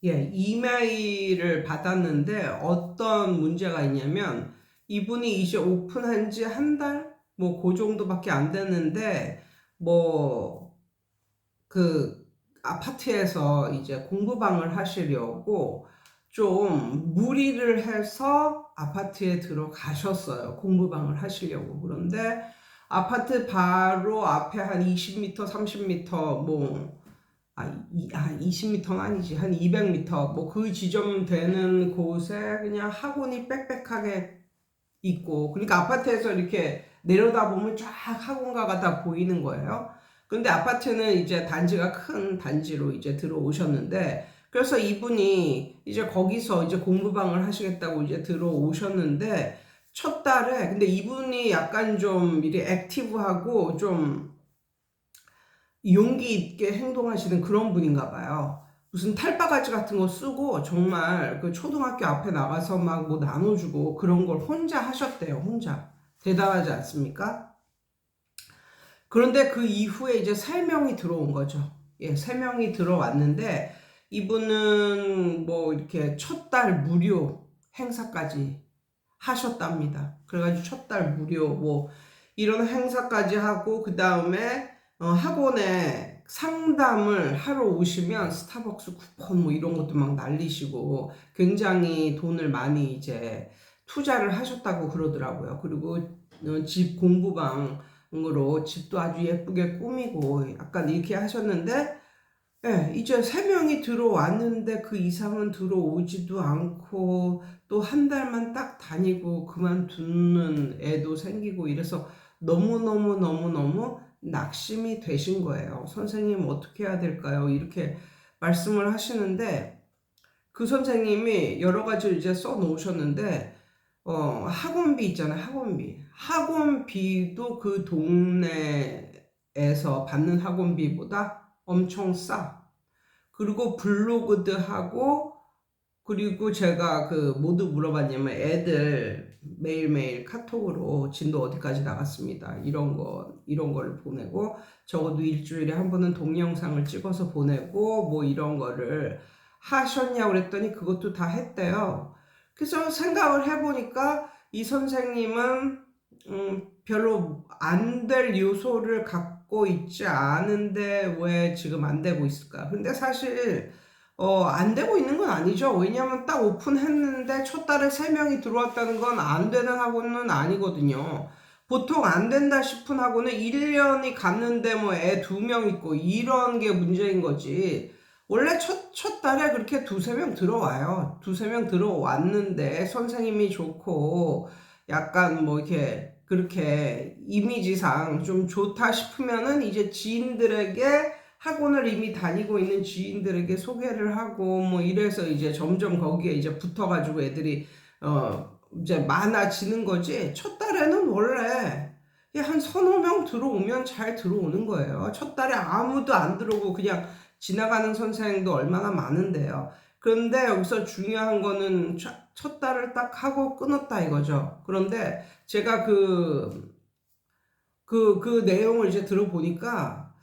예, 이메일을 받았는데 어떤 문제가 있냐면 이분이 이제 오픈한 지 한 달? 뭐 그 정도밖에 안 됐는데 뭐 그 아파트에서 이제 공부방을 하시려고 좀 무리를 해서 아파트에 들어가셨어요. 공부방을 하시려고. 그런데 아파트 바로 앞에 한 20m, 30m 뭐 20m는 아니지. 한 200m. 뭐 그 지점 되는 곳에 그냥 학원이 빽빽하게 있고, 그러니까 아파트에서 이렇게 내려다보면 쫙 학원가가 다 보이는 거예요. 근데 아파트는 이제 단지가 큰 단지로 이제 들어오셨는데, 그래서 이분이 이제 거기서 이제 공부방을 하시겠다고 이제 들어오셨는데, 첫 달에, 근데 이분이 약간 좀 이렇게 액티브하고 좀 용기 있게 행동하시는 그런 분인가 봐요. 무슨 탈바가지 같은 거 쓰고 정말 그 초등학교 앞에 나가서 막 뭐 나눠주고 그런 걸 혼자 하셨대요. 혼자. 대단하지 않습니까? 그런데 그 이후에 이제 3명이 들어온 거죠. 예, 3명이 들어왔는데 이분은 뭐 이렇게 첫 달 무료 행사까지 하셨답니다. 그래가지고 첫 달 무료 뭐 이런 행사까지 하고 그 다음에 학원에 상담을 하러 오시면 스타벅스 쿠폰 뭐 이런 것도 막 날리시고 굉장히 돈을 많이 이제 투자를 하셨다고 그러더라고요. 그리고 집 공부방으로 집도 아주 예쁘게 꾸미고 약간 이렇게 하셨는데 예, 이제 3명이 들어왔는데 그 이상은 들어오지도 않고 또 한 달만 딱 다니고 그만두는 애도 생기고 이래서 너무너무너무너무 낙심이 되신 거예요. 선생님 어떻게 해야 될까요? 이렇게 말씀을 하시는데 그 선생님이 여러 가지를 이제 써 놓으셨는데 학원비 있잖아요. 학원비. 학원비도 그 동네에서 받는 학원비보다 엄청 싸. 그리고 블로그도 하고 그리고 제가 그 모두 물어봤냐면 애들 매일매일 카톡으로 진도 어디까지 나갔습니다. 이런 거를 보내고 적어도 일주일에 한 번은 동영상을 찍어서 보내고 뭐 이런 거를 하셨냐고 그랬더니 그것도 다 했대요. 그래서 생각을 해보니까 이 선생님은 별로 안 될 요소를 갖고 있지 않은데 왜 지금 안 되고 있을까? 근데 사실 안 되고 있는 건 아니죠. 왜냐하면 딱 오픈했는데 첫 달에 3명이 들어왔다는 건 안 되는 학원은 아니거든요. 보통 안 된다 싶은 학원은 1년이 갔는데 뭐 애 2명 있고 이런 게 문제인 거지. 원래 첫 달에 그렇게 두세 명 들어와요. 두세 명 들어왔는데 선생님이 좋고 약간 뭐 이렇게 그렇게 이미지상 좀 좋다 싶으면은 이제 지인들에게 학원을 이미 다니고 있는 지인들에게 소개를 하고 뭐 이래서 이제 점점 거기에 이제 붙어가지고 애들이 이제 많아지는 거지. 첫 달에는 원래 한 서너 명 들어오면 잘 들어오는 거예요. 첫 달에 아무도 안 들어오고 그냥 지나가는 선생님도 얼마나 많은데요. 그런데 여기서 중요한 거는 첫 달을 딱 하고 끊었다 이거죠. 그런데 제가 그 내용을 이제 들어보니까,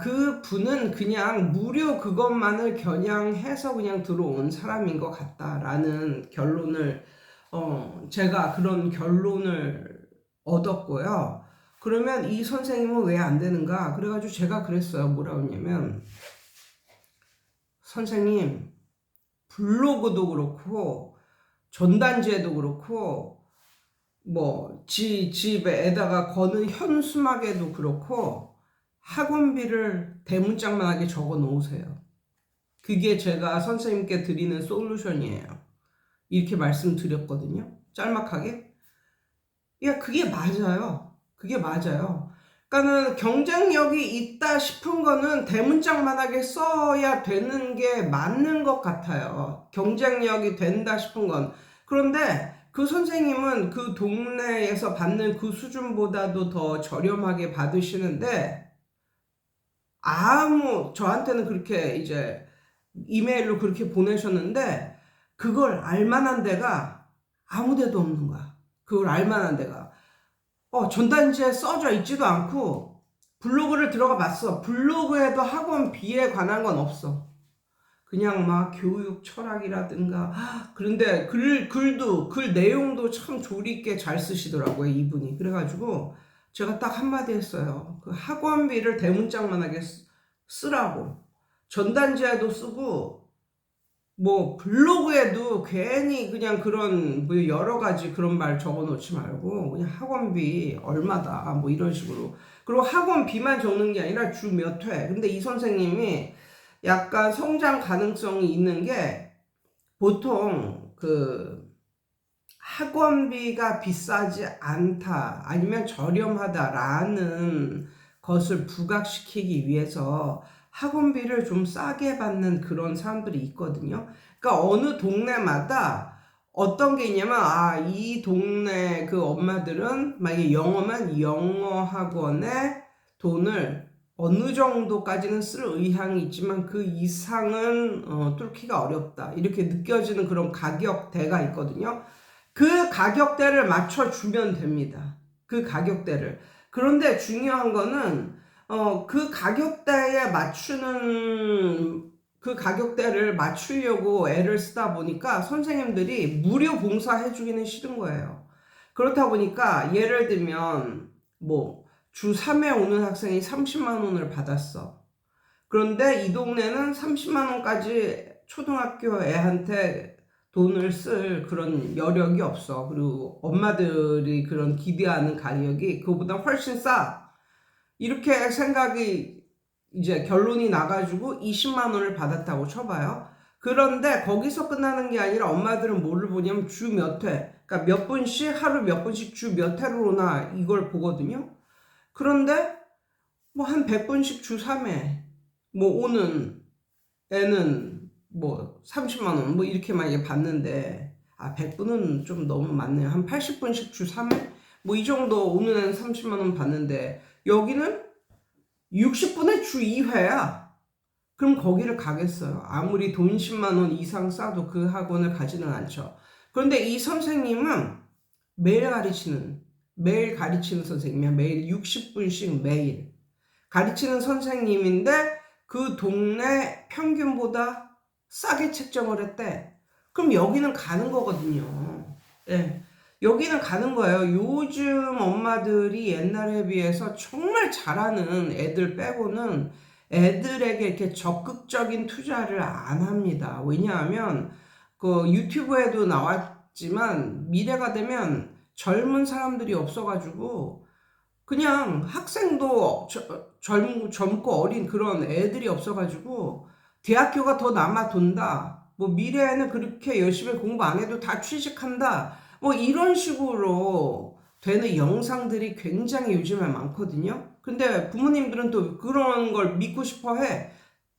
그 분은 그냥 무료 그것만을 겨냥해서 그냥 들어온 사람인 것 같다라는 결론을, 제가 그런 결론을 얻었고요. 그러면 이 선생님은 왜 안 되는가? 그래가지고 제가 그랬어요. 뭐라고 했냐면, 선생님, 블로그도 그렇고, 전단지에도 그렇고, 뭐 집에다가 거는 현수막에도 그렇고 학원비를 대문짝만하게 적어 놓으세요. 그게 제가 선생님께 드리는 솔루션이에요. 이렇게 말씀드렸거든요. 짤막하게. 야, 그게 맞아요. 그게 맞아요. 그러니까는 경쟁력이 있다 싶은 거는 대문짝만하게 써야 되는 게 맞는 것 같아요. 경쟁력이 된다 싶은 건. 그런데 그 선생님은 그 동네에서 받는 그 수준보다도 더 저렴하게 받으시는데 저한테는 그렇게 이제 이메일로 그렇게 보내셨는데 그걸 알만한 데가 아무 데도 없는 거야. 그걸 알만한 데가. 전단지에 써져 있지도 않고 블로그를 들어가 봤어. 블로그에도 학원비에 관한 건 없어. 그냥 막 교육 철학이라든가 그런데 글 내용도 참 조리 있게 잘 쓰시더라고요, 이분이. 그래가지고 제가 딱 한마디 했어요. 그 학원비를 대문짝만하게 쓰라고. 전단지에도 쓰고 뭐 블로그에도 괜히 그냥 그런 뭐 여러 가지 그런 말 적어 놓지 말고 그냥 학원비 얼마다 뭐 이런 식으로. 그리고 학원비만 적는 게 아니라 주 몇 회. 근데 이 선생님이 약간 성장 가능성이 있는 게 보통 그 학원비가 비싸지 않다 아니면 저렴하다라는 것을 부각시키기 위해서 학원비를 좀 싸게 받는 그런 사람들이 있거든요. 그러니까 어느 동네마다 어떤 게 있냐면 이 동네 그 엄마들은 만약에 영어면 영어 학원에 돈을 어느 정도까지는 쓸 의향이 있지만 그 이상은 뚫기가 어렵다 이렇게 느껴지는 그런 가격대가 있거든요. 그 가격대를 맞춰주면 됩니다. 그 가격대를. 그런데 중요한 거는 그 가격대에 맞추는 그 가격대를 맞추려고 애를 쓰다 보니까 선생님들이 무료 봉사해 주기는 싫은 거예요. 그렇다 보니까 예를 들면 뭐 주 3회 오는 학생이 30만 원을 받았어. 그런데 이 동네는 30만 원까지 초등학교 애한테 돈을 쓸 그런 여력이 없어. 그리고 엄마들이 그런 기대하는 가격이 그거보다 훨씬 싸. 이렇게 생각이 이제 결론이 나가지고 20만 원을 받았다고 쳐봐요. 그런데 거기서 끝나는 게 아니라 엄마들은 뭐를 보냐면 주 몇 회, 그러니까 몇 분씩 하루 몇 분씩 주 몇 회를 오나 이걸 보거든요. 그런데 뭐 한 100분씩 주 3회 뭐 오는 애는 뭐 30만 원 뭐 이렇게 만약에 받는데 100분은 좀 너무 많네요. 한 80분씩 주 3회 뭐 이 정도 오는 애는 30만 원 받는데 여기는 60분에 주 2회야. 그럼 거기를 가겠어요. 아무리 돈 10만 원 이상 싸도 그 학원을 가지는 않죠. 그런데 이 선생님은 매일 가르치는 선생님이야. 매일 60분씩 매일 가르치는 선생님인데 그 동네 평균보다 싸게 책정을 했대. 그럼 여기는 가는 거거든요. 예. 여기는 가는 거예요. 요즘 엄마들이 옛날에 비해서 정말 잘하는 애들 빼고는 애들에게 이렇게 적극적인 투자를 안 합니다. 왜냐하면 그 유튜브에도 나왔지만 미래가 되면 젊은 사람들이 없어가지고 그냥 학생도 젊고 어린 그런 애들이 없어가지고 대학교가 더 남아 돈다. 뭐 미래에는 그렇게 열심히 공부 안 해도 다 취직한다. 뭐 이런 식으로 되는 영상들이 굉장히 요즘에 많거든요. 근데 부모님들은 또 그런 걸 믿고 싶어 해.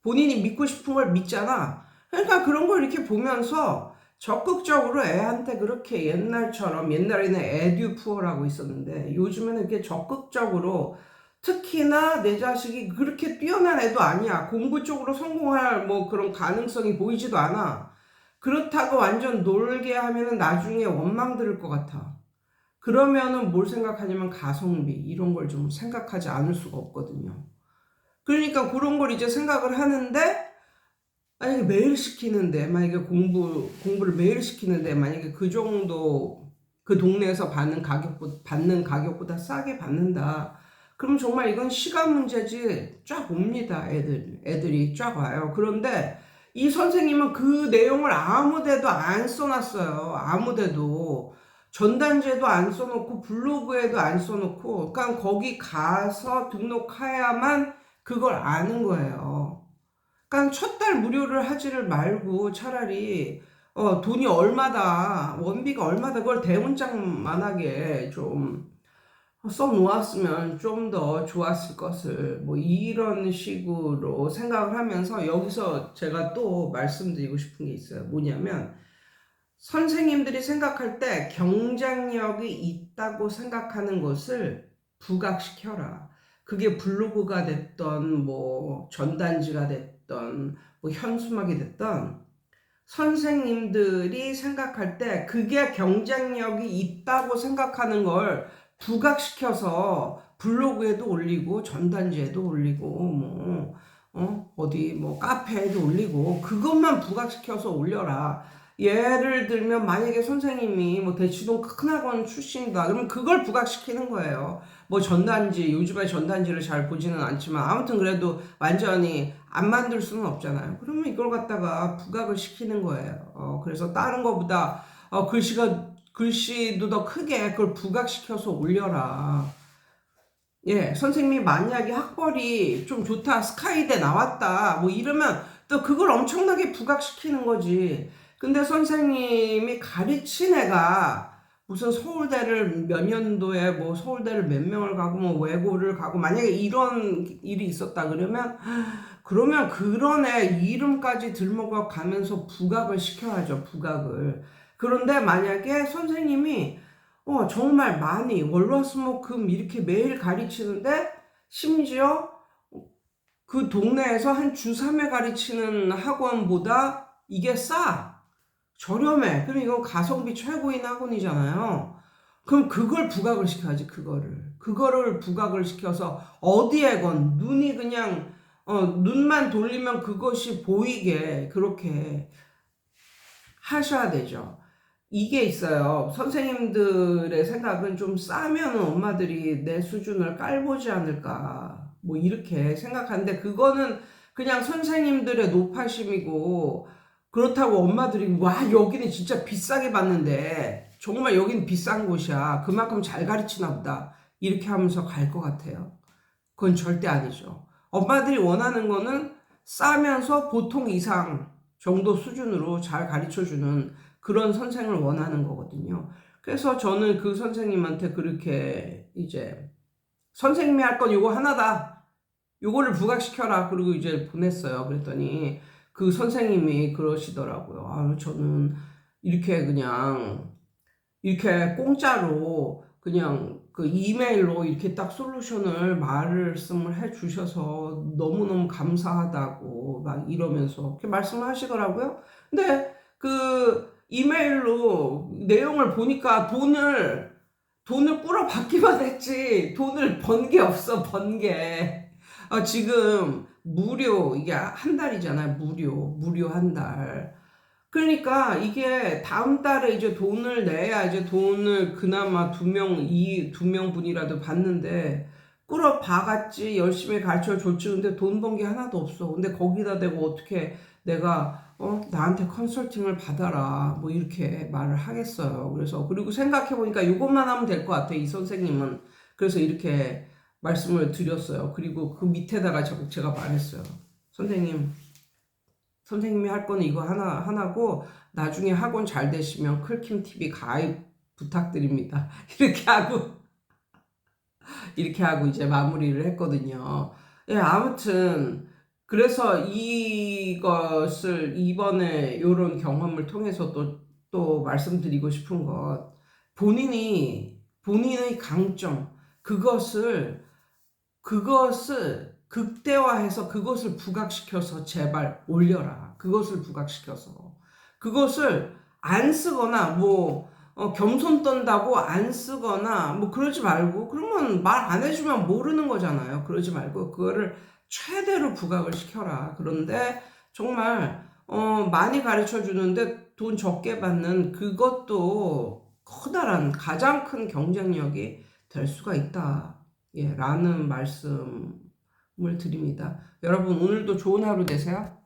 본인이 믿고 싶은 걸 믿잖아. 그러니까 그런 걸 이렇게 보면서 적극적으로 애한테 그렇게 옛날에는 에듀푸어라고 있었는데 요즘에는 이렇게 적극적으로 특히나 내 자식이 그렇게 뛰어난 애도 아니야. 공부 쪽으로 성공할 뭐 그런 가능성이 보이지도 않아. 그렇다고 완전 놀게 하면은 나중에 원망 들을 것 같아. 그러면은 뭘 생각하냐면 가성비 이런 걸 좀 생각하지 않을 수가 없거든요. 그러니까 그런 걸 이제 생각을 하는데 만약에 매일 시키는데 만약에 공부를 매일 시키는데 만약에 그 정도 그 동네에서 받는 가격보다 싸게 받는다. 그럼 정말 이건 시간 문제지 쫙 옵니다. 애들이 쫙 와요. 그런데 이 선생님은 그 내용을 아무데도 안 써놨어요. 아무데도 전단지에도 안 써놓고 블로그에도 안 써놓고 그러니까 거기 가서 등록해야만 그걸 아는 거예요. 그러니까 첫 달 무료를 하지를 말고 차라리 돈이 얼마다 원비가 얼마다 그걸 대문짝만하게 좀 써놓았으면 좀 더 좋았을 것을 뭐 이런 식으로 생각을 하면서 여기서 제가 또 말씀드리고 싶은 게 있어요. 뭐냐면 선생님들이 생각할 때 경쟁력이 있다고 생각하는 것을 부각시켜라. 그게 블로그가 됐던 뭐 전단지가 됐던 뭐 현수막이 됐던 선생님들이 생각할 때 그게 경쟁력이 있다고 생각하는 걸 부각시켜서 블로그에도 올리고 전단지에도 올리고 뭐 어디 뭐 카페에도 올리고 그것만 부각시켜서 올려라. 예를 들면 만약에 선생님이 뭐 대치동 큰 학원 출신이다. 그러면 그걸 부각시키는 거예요. 뭐 전단지, 요즘에 전단지를 잘 보지는 않지만 아무튼 그래도 완전히 안 만들 수는 없잖아요. 그러면 이걸 갖다가 부각을 시키는 거예요. 그래서 다른 거보다 글씨도 더 크게 그걸 부각시켜서 올려라. 예, 선생님이 만약에 학벌이 좀 좋다, 스카이대 나왔다, 뭐 이러면 또 그걸 엄청나게 부각시키는 거지. 근데 선생님이 가르친 애가 무슨 서울대를 몇 년도에 뭐 서울대를 몇 명을 가고 뭐 외고를 가고 만약에 이런 일이 있었다 그러면 그런 애 이름까지 들먹어 가면서 부각을 시켜야죠, 부각을. 그런데 만약에 선생님이 정말 많이 월화수목금 이렇게 매일 가르치는데 심지어 그 동네에서 한 주 3회 가르치는 학원보다 이게 저렴해. 그럼 이건 가성비 최고인 학원이잖아요. 그럼 그걸 부각을 시켜야지, 그거를 부각을 시켜서 어디에건 눈이 그냥 눈만 돌리면 그것이 보이게 그렇게 하셔야 되죠. 이게 있어요. 선생님들의 생각은 좀 싸면 엄마들이 내 수준을 깔보지 않을까. 뭐 이렇게 생각하는데 그거는 그냥 선생님들의 노파심이고 그렇다고 엄마들이 와 여기는 진짜 비싸게 받는데 정말 여기는 비싼 곳이야. 그만큼 잘 가르치나 보다. 이렇게 하면서 갈 것 같아요. 그건 절대 아니죠. 엄마들이 원하는 거는 싸면서 보통 이상 정도 수준으로 잘 가르쳐주는 그런 선생을 원하는 거거든요. 그래서 저는 그 선생님한테 그렇게 이제 선생님이 할 건 요거 하나다. 요거를 부각시켜라. 그리고 이제 보냈어요. 그랬더니 그 선생님이 그러시더라고요. 저는 이렇게 그냥 이렇게 공짜로 그냥 그 이메일로 이렇게 딱 솔루션을 말씀을 해 주셔서 너무너무 감사하다고 막 이러면서 이렇게 말씀을 하시더라고요. 근데 그 이메일로 내용을 보니까 돈을 꾸러 받기만 했지 돈을 번 게 없어, 번 게. 지금 무료 이게 한 달이잖아요. 무료 한 달. 그러니까 이게 다음 달에 이제 돈을 내야 이제 돈을 그나마 두 명분이라도 받는데 끌어봐갔지 열심히 가르쳐 줬지 근데 돈 번 게 하나도 없어. 근데 거기다 대고 어떻게 내가 나한테 컨설팅을 받아라 뭐 이렇게 말을 하겠어요. 그래서 그리고 생각해 보니까 이것만 하면 될 것 같아 이 선생님은. 그래서 이렇게 말씀을 드렸어요. 그리고 그 밑에다가 제가 말했어요. 선생님이 할 거는 이거 하나고 나중에 학원 잘 되시면 클킴 TV 가입 부탁드립니다. 이렇게 하고 이제 마무리를 했거든요. 예, 아무튼 그래서 이것을 이번에 요런 경험을 통해서 또 말씀드리고 싶은 것 본인의 강점 그것을 극대화해서 그것을 부각시켜서 제발 올려라. 그것을 부각시켜서. 그것을 안 쓰거나 겸손 떤다고 안 쓰거나 그러지 말고 그러면 말 안 해주면 모르는 거잖아요. 그러지 말고 그거를 최대로 부각을 시켜라. 그런데 정말 많이 가르쳐 주는데 돈 적게 받는 그것도 커다란 가장 큰 경쟁력이 될 수가 있다. 예, 라는 말씀을 드립니다. 여러분 오늘도 좋은 하루 되세요.